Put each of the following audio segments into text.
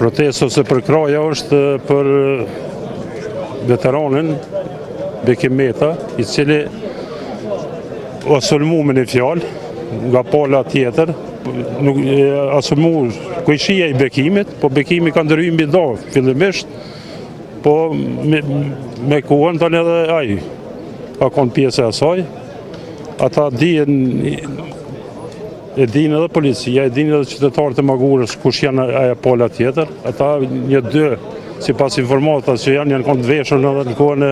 Protestë ose përkraja është për veteranin Bekim Meta, i cili o sulmu me një fjalë nga pala tjetër, nuk asulmu kujshia i Bekimit, po Bekimi ka ndërhyjë mbi do fillimisht, po me kohën tani edhe ai ka qenë pjesë e asaj. Ata dinë edhe policia, e dinë edhe qytetarët e Magurës kush janë ajo pala tjetër. Ata një dy, sipas informatave që janë kanë veshur edhe në kohën e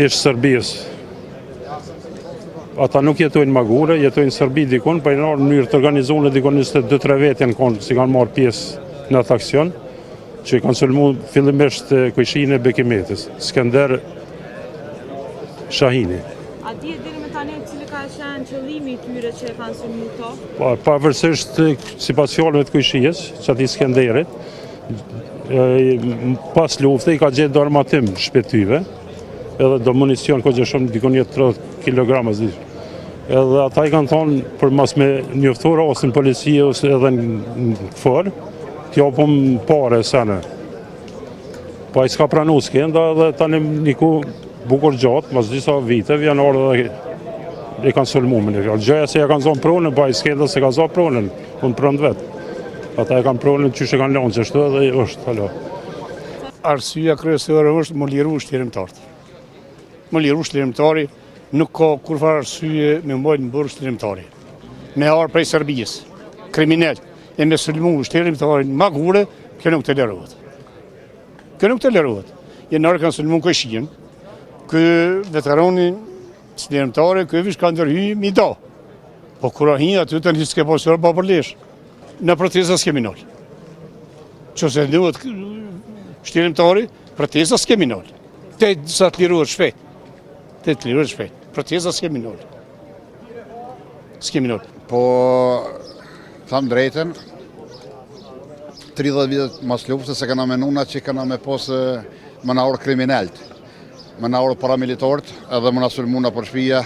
ish Serbisë. Ata nuk jetojnë Magure, jetojnë në Serbi dikun, po në mënyrë të organizuar dikun 22-3 vetë janë konë si kanë marrë pjesë në atë aksion, që i kanë sulmu fillimisht kujshinë e Bekimetis, Skender Shahini. A di deri më tani cili ka qenë qëllimi i tyre që e kanë sulmu këto? Pavarësisht sipas fjalëve të kujshies, çati Skenderit, pas luftës i ka gjetur armatim shpejtive, edhe do municion ko gjë shumë dikon jetë 30 kg edhe ata i kanë thonë për mas me njoftur ose në policie ose edhe në këfër t'jo po më pare sene po a i s'ka pranu skenda dhe tani niku bukur gjatë mas disa viteve janë orë dhe i kanë sulmu me një fjallë gjëja se ja kanë zonë pronën po a i skenda se ka zonë pronën unë prënd vetë ata e kanë pronën që e kanë lanë qështu edhe është halo. Arsyeja kryesore është më liru shtjerimtarët. Më liru shtjerimtari, nuk ka kurfar arsye me mbajtë në burë shtjerimtari. Me arë prej Serbijës, kriminell, e me sulmu shtjerimtarin Magure, kjo nuk të lerohet. Kjo nuk të lerohet. Jenarë kanë sulmu këshien, kë veteranin shtjerimtari, kë vish ka ndërhy mi da. Po kura hi aty të një s'ke posërë pa përlesh. Në protesta s'kemi nalë. Që se duhet shtjerimtari, protesta s'kemi nalë. Te sa të liruhet shpejt. Protesta s'kemi nalë. S'kemi nalë. Po, tham drejten, 30 vitet mas luftës se kanë menuna që kanë me posë më na orë kriminelt, më na orë paramilitarët, edhe më na sulmuna për shpija,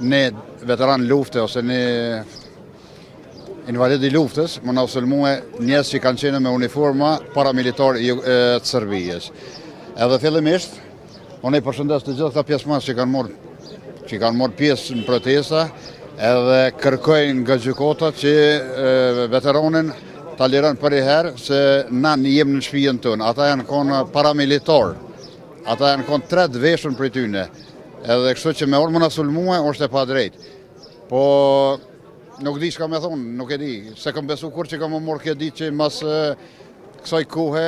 ne veteran lufte ose ne invalid i luftës, më na sulmue njerëz që kanë qenë me uniforma paramilitar të Serbijës. Edhe fillimisht, unë i përshëndes të gjithë këta pjesëmarrës që kanë marrë pjesë në protesta, edhe kërkojnë nga gjykata që veteranin ta lirojnë për i herë se na jem në shtëpinë tonë. Ata janë konë paramilitar, ata janë konë 3 veshën për tyne, edhe kështu që me orë më na sulmue është e pa drejt. Po nuk di çka me thonë, nuk e di, se kam besu kur që kam më morë këtë ditë që mas kësaj kohe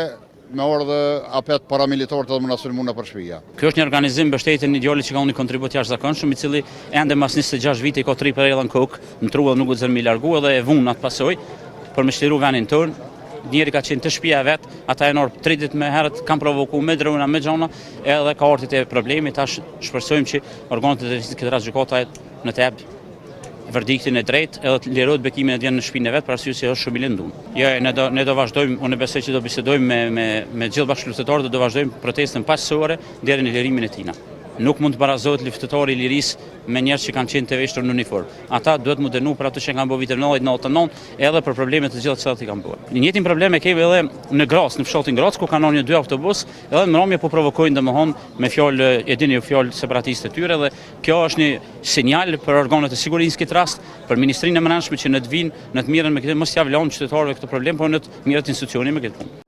me orë dhe apet paramilitarët edhe më na sulmuna për shtëpia. Kjo është një organizim mbështetjen ideale që ka një kontribut jashtëzakonshëm, i cili ende mas 26 vite i ka 3 për në kokë, në tru edhe nuk u zërë mi largu edhe e vunë atë pasoj për me shliru venin tonë. Njeri ka qenë të shtëpia vetë, ata e norë 30 me herët, kam provoku me drona, me gjona, edhe ka artit e problemi, tash shpresojmë që organet e drejtësisë këtë rast gjykata në të jap verdiktin e drejt edhe të lirohet Bekimin e vjen në shtëpinë e vet për arsye se është shumë i lënduar. Jo, ne do vazhdojmë, unë besoj që do bisedojmë me gjithë bashkëluftëtarët dhe do vazhdojmë protestën paqësore deri në lirimin e tina. Nuk mund të barazohet luftëtari i lirisë me njerëz që kanë qenë të veshur në uniformë. Ata duhet mu dënu për ato që kanë bërë vitin 90-99 edhe për problemet të gjitha që i kanë bërë. Një njëjtin problem e kemi edhe në Gras, në fshatin Gras, ku kanë një 2 autobus, edhe në mbrëmje po provokojnë domethënë me fjalë, e dini ju fjalë separatiste të tyre dhe kjo është një sinjal për organet e sigurisë këtë rast, për ministrinë e menaxhimit që në të vinë, në të mirën me këtë mos ia vlon qytetarëve këtë problem, por në të mirët institucioni me këtë punë.